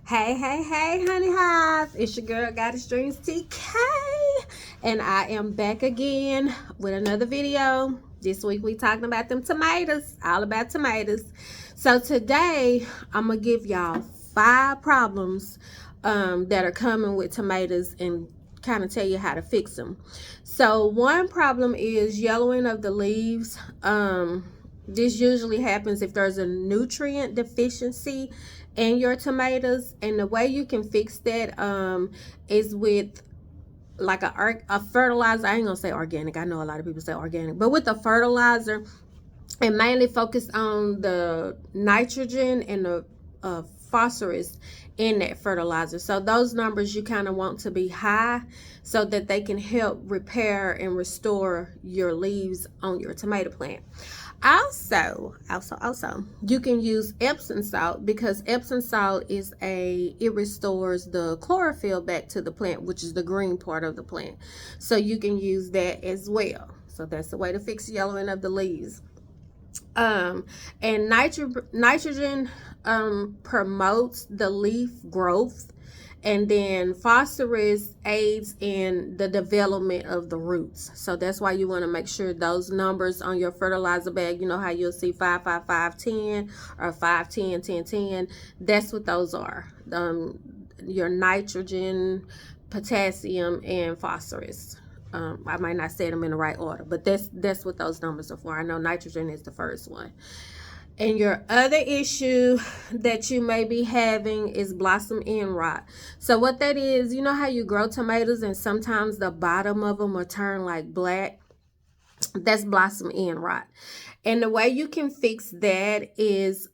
Hey, honey hive. It's your girl, Goddess Dreams TK. And I am back again with another video. This week we talking about them tomatoes. All about tomatoes. So today, I'm going to give y'all 5 problems that are coming with tomatoes and kind of tell you how to fix them. So one problem is yellowing of the leaves. This usually happens if there's a nutrient deficiency in your tomatoes, and the way you can fix that is with like a fertilizer. I ain't gonna say organic, I know a lot of people say organic, but with a fertilizer, and mainly focus on the nitrogen and the phosphorus in that fertilizer. So those numbers you kind of want to be high so that they can help repair and restore your leaves on your tomato plant. Also, you can use Epsom salt, because Epsom salt it restores the chlorophyll back to the plant, which is the green part of the plant. So you can use that as well. So that's the way to fix yellowing of the leaves. And nitrogen promotes the leaf growth, and then phosphorus aids in the development of the roots. So that's why you want to make sure those numbers on your fertilizer bag, you know how you'll see 5, 5, 5, 10 or 5, 10, 10, 10. That's what those are. Your nitrogen, potassium, and phosphorus. I might not say them in the right order, but that's what those numbers are for. I know nitrogen is the first one. And your other issue that you may be having is blossom end rot. So what that is, you know how you grow tomatoes and sometimes the bottom of them will turn like black? That's blossom end rot. And the way you can fix that is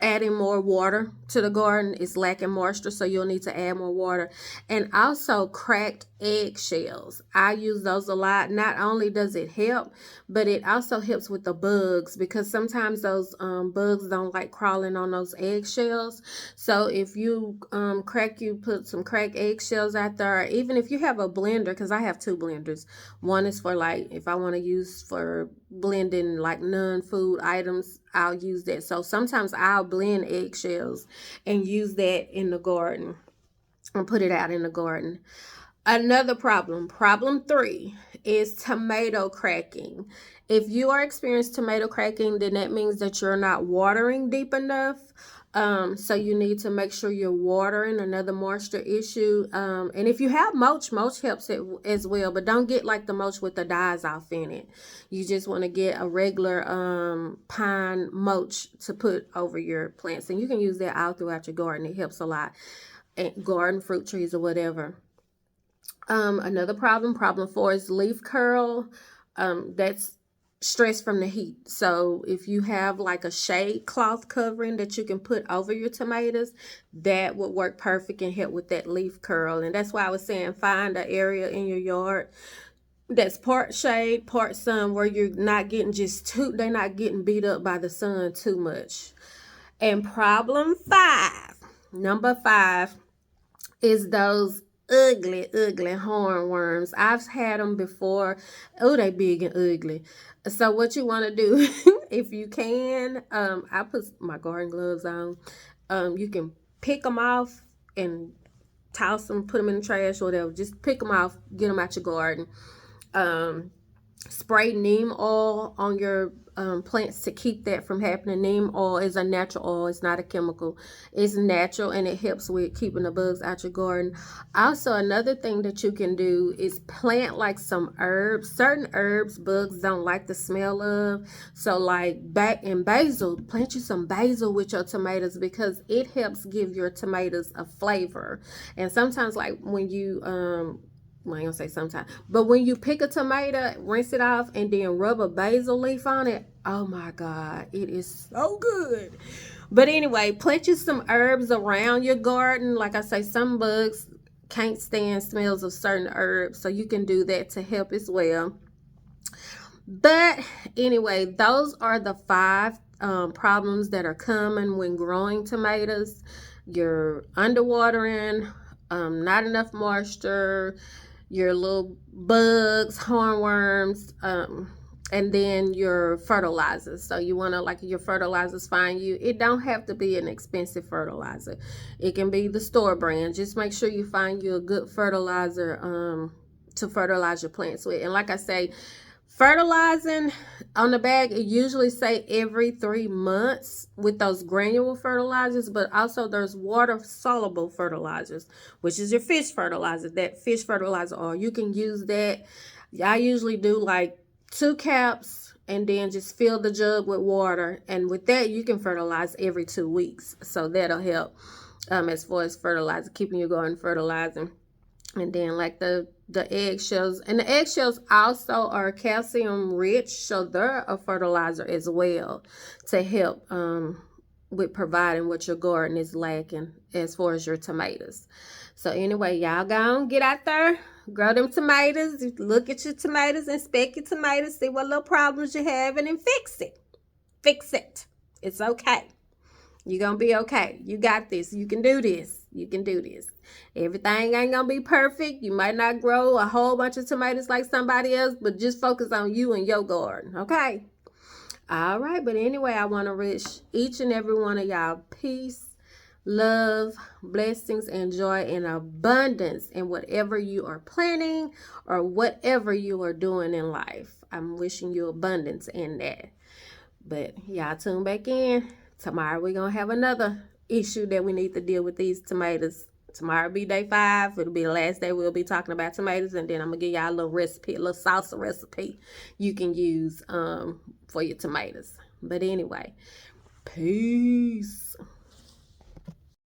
adding more water to the garden. Is lacking moisture, so you'll need to add more water. And also cracked eggshells, I use those a lot. Not only does it help, but it also helps with the bugs, because sometimes those bugs don't like crawling on those eggshells. So if you put some cracked eggshells out there, even if you have a blender, because I have 2 blenders. One is for like if I want to use for blending like non-food items, I'll use that. So sometimes I'll blend eggshells and use that in the garden and put it out in the garden. Another problem 3, is tomato cracking. If you are experiencing tomato cracking, then that means that you're not watering deep enough. So you need to make sure you're watering. Another moisture issue. And if you have mulch helps it as well, but don't get like the mulch with the dyes off in it. You just want to get a regular pine mulch to put over your plants, and you can use that all throughout your garden. It helps a lot. And garden fruit trees or whatever. Another problem 4, is leaf curl. That's stress from the heat. So if you have like a shade cloth covering that you can put over your tomatoes, that would work perfect and help with that leaf curl. And that's why I was saying find an area in your yard that's part shade, part sun, where you're not getting they're not getting beat up by the sun too much. And problem 5, number 5, is those ugly hornworms. I've had them before. Oh, they big and ugly. So what you want to do, if you can, I put my garden gloves on. You can pick them off and toss them, put them in the trash or whatever. Just pick them off, get them out your garden. Spray neem oil on your plants to keep that from happening. Neem oil is a natural oil. It's not a chemical. It's natural, and it helps with keeping the bugs out your garden. Also, another thing that you can do is plant like some herbs. Certain herbs bugs don't like the smell of. So like basil, plant you some basil with your tomatoes, because it helps give your tomatoes a flavor. And sometimes like when you well, I ain't gonna say sometimes, but when you pick a tomato, rinse it off, and then rub a basil leaf on it, oh my God, it is so good. But anyway, plant you some herbs around your garden. Like I say, some bugs can't stand smells of certain herbs, so you can do that to help as well. But anyway, those are the 5 problems that are common when growing tomatoes. You're underwatering, not enough moisture, your little bugs, hornworms, and then your fertilizers. So you want to, like, your fertilizers, find you, it don't have to be an expensive fertilizer. It can be the store brand. Just make sure you find you a good fertilizer to fertilize your plants with. And like I say, fertilizing on the bag, it usually say every 3 months with those granule fertilizers, but also there's water soluble fertilizers, which is your fish fertilizer, that fish fertilizer oil. You can use that. I usually do like 2 caps and then just fill the jug with water, and with that you can fertilize every 2 weeks. So that'll help as far as fertilizer, keeping you going fertilizing. And then like the eggshells, and the eggshells also are calcium rich, so they're a fertilizer as well to help with providing what your garden is lacking as far as your tomatoes. So anyway, y'all go on, get out there, grow them tomatoes, look at your tomatoes, inspect your tomatoes, see what little problems you're having, and fix it. It's okay. You're gonna be okay. You got this. You can do this. You can do this. Everything ain't gonna be perfect. You might not grow a whole bunch of tomatoes like somebody else, but just focus on you and your garden, okay? All right, but anyway, I want to wish each and every one of y'all peace, love, blessings, and joy and abundance in whatever you are planning or whatever you are doing in life. I'm wishing you abundance in that. But y'all tune back in. Tomorrow we're going to have another issue that we need to deal with these tomatoes. Tomorrow be day 5. It'll be the last day we'll be talking about tomatoes. And then I'm going to give y'all a little recipe, a little salsa recipe you can use for your tomatoes. But anyway, peace.